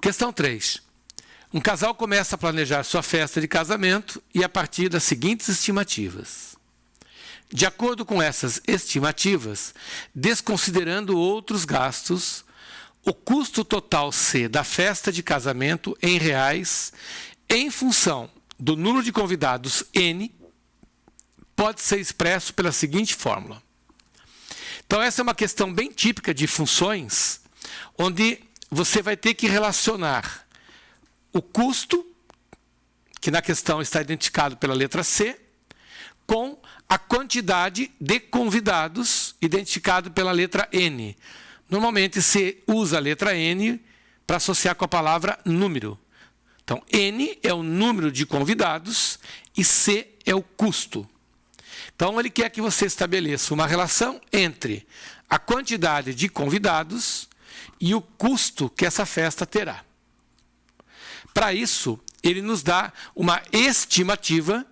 Questão 3. Um casal começa a planejar sua festa de casamento e a partir das seguintes estimativas. De acordo com essas estimativas, desconsiderando outros gastos, o custo total C da festa de casamento em reais, em função do número de convidados N, pode ser expresso pela seguinte fórmula. Então, essa é uma questão bem típica de funções, onde você vai ter que relacionar o custo, que na questão está identificado pela letra C, com a quantidade de convidados, identificado pela letra N. Normalmente, se usa a letra N para associar com a palavra número. Então, N é o número de convidados e C é o custo. Então, ele quer que você estabeleça uma relação entre a quantidade de convidados e o custo que essa festa terá. Para isso, ele nos dá uma estimativa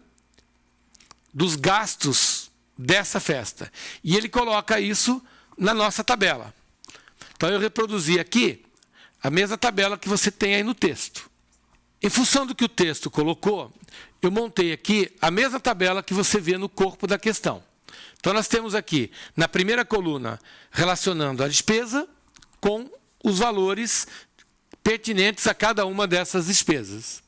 dos gastos dessa festa. E ele coloca isso na nossa tabela. Então, eu reproduzi aqui a mesma tabela que você tem aí no texto. Em função do que o texto colocou, eu montei aqui a mesma tabela que você vê no corpo da questão. Então, nós temos aqui, na primeira coluna, relacionando a despesa com os valores pertinentes a cada uma dessas despesas.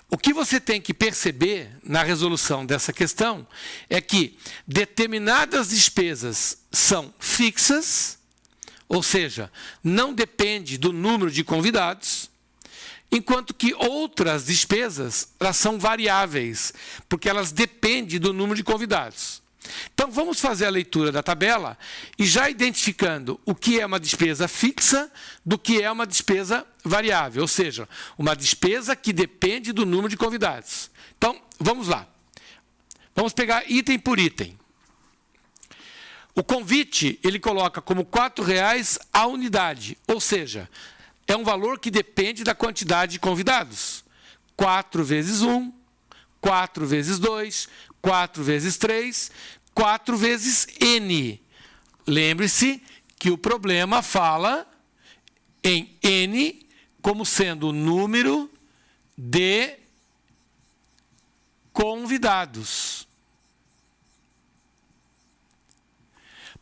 O que você tem que perceber na resolução dessa questão é que determinadas despesas são fixas, ou seja, não depende do número de convidados, enquanto que outras despesas elas são variáveis, porque elas dependem do número de convidados. Então, vamos fazer a leitura da tabela e já identificando o que é uma despesa fixa do que é uma despesa variável, ou seja, uma despesa que depende do número de convidados. Então, vamos lá. Vamos pegar item por item. O convite, ele coloca como R$ 4,00 a unidade, ou seja, é um valor que depende da quantidade de convidados. 4 vezes 1, 4 vezes 2, 4 vezes 3, 4 vezes N. Lembre-se que o problema fala em N como sendo o número de convidados.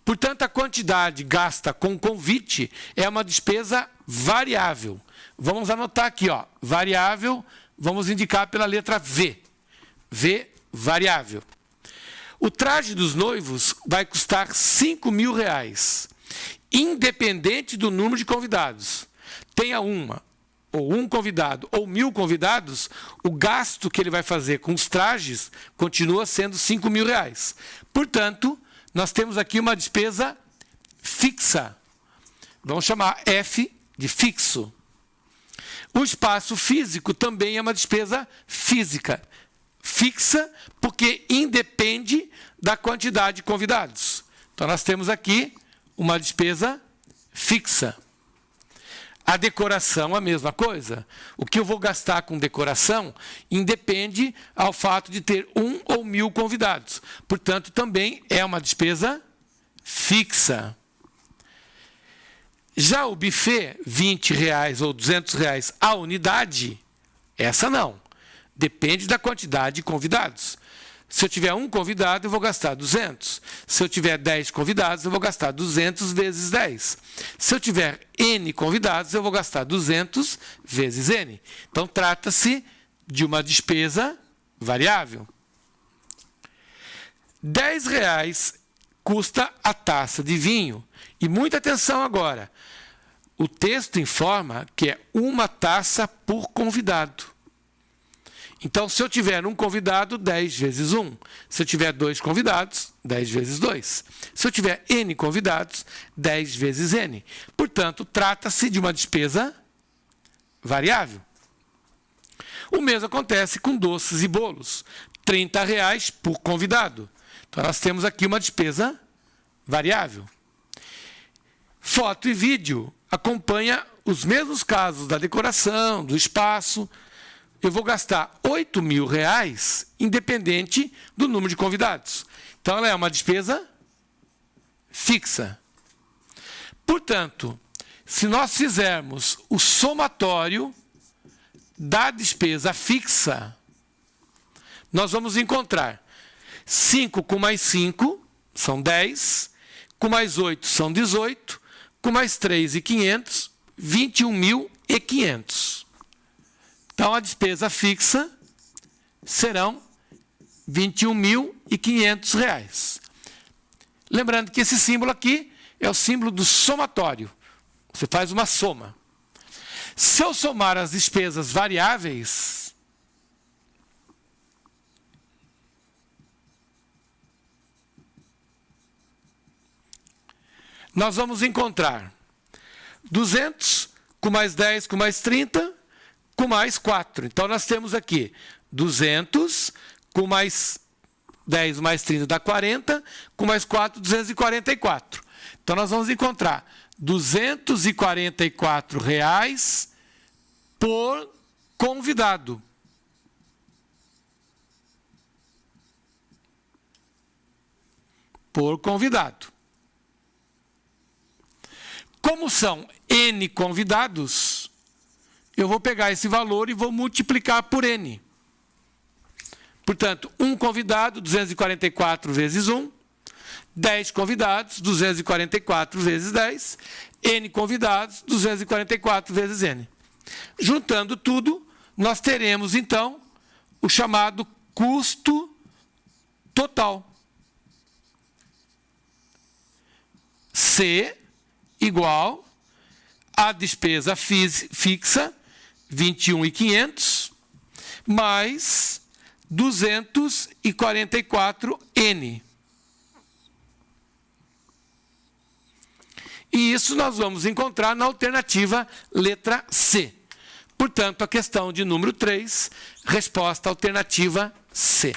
Portanto, a quantidade gasta com convite é uma despesa variável. Vamos anotar aqui, ó, variável, vamos indicar pela letra V. V, variável. O traje dos noivos vai custar R$ 5.000, independente do número de convidados. Tenha uma, ou um convidado, ou 1.000 convidados, o gasto que ele vai fazer com os trajes continua sendo R$ 5.000. Portanto, nós temos aqui uma despesa fixa. Vamos chamar F de fixo. O espaço físico também é uma despesa física. Fixa, porque independe da quantidade de convidados. Então, nós temos aqui uma despesa fixa. A decoração, a mesma coisa. O que eu vou gastar com decoração independe ao fato de ter 1 ou 1.000 convidados. Portanto, também é uma despesa fixa. Já o buffet, R$ 20,00 ou R$ 200,00 a unidade, essa não. Depende da quantidade de convidados. Se eu tiver um convidado, eu vou gastar 200. Se eu tiver 10 convidados, eu vou gastar 200 vezes 10. Se eu tiver N convidados, eu vou gastar 200 vezes N. Então, trata-se de uma despesa variável. R$ 10,00 custa a taça de vinho. E muita atenção agora. O texto informa que é uma taça por convidado. Então, se eu tiver um convidado, 10 vezes 1. Se eu tiver 2 convidados, 10 vezes 2. Se eu tiver N convidados, 10 vezes N. Portanto, trata-se de uma despesa variável. O mesmo acontece com doces e bolos. R$ 30,00 por convidado. Então, nós temos aqui uma despesa variável. Foto e vídeo acompanha os mesmos casos da decoração, do espaço. Eu vou gastar R$ 8.000, independente do número de convidados. Então, ela é uma despesa fixa. Portanto, Se nós fizermos o somatório da despesa fixa, nós vamos encontrar 5 com mais 5 são 10, com mais 8 são 18, com mais 3.500, 21.500. Então, a despesa fixa serão R$ 21.500. Lembrando que esse símbolo aqui é o símbolo do somatório. Você faz uma soma. Se eu somar as despesas variáveis, nós vamos encontrar 200 com mais 10 com mais 30 com mais 4. Então, nós temos aqui 200 com mais 10 mais 30 dá 40, com mais 4, 244. Então, nós vamos encontrar R$ 244 por convidado. Por convidado. Como são N convidados, eu vou pegar esse valor e vou multiplicar por N. Portanto, um convidado, 244 vezes 1. 10 convidados, 244 vezes 10. N convidados, 244 vezes N. Juntando tudo, nós teremos, então, o chamado custo total. C igual a despesa fixa, 21.500, mais 244N. E isso nós vamos encontrar na alternativa letra C. Portanto, a questão de número 3, resposta alternativa C.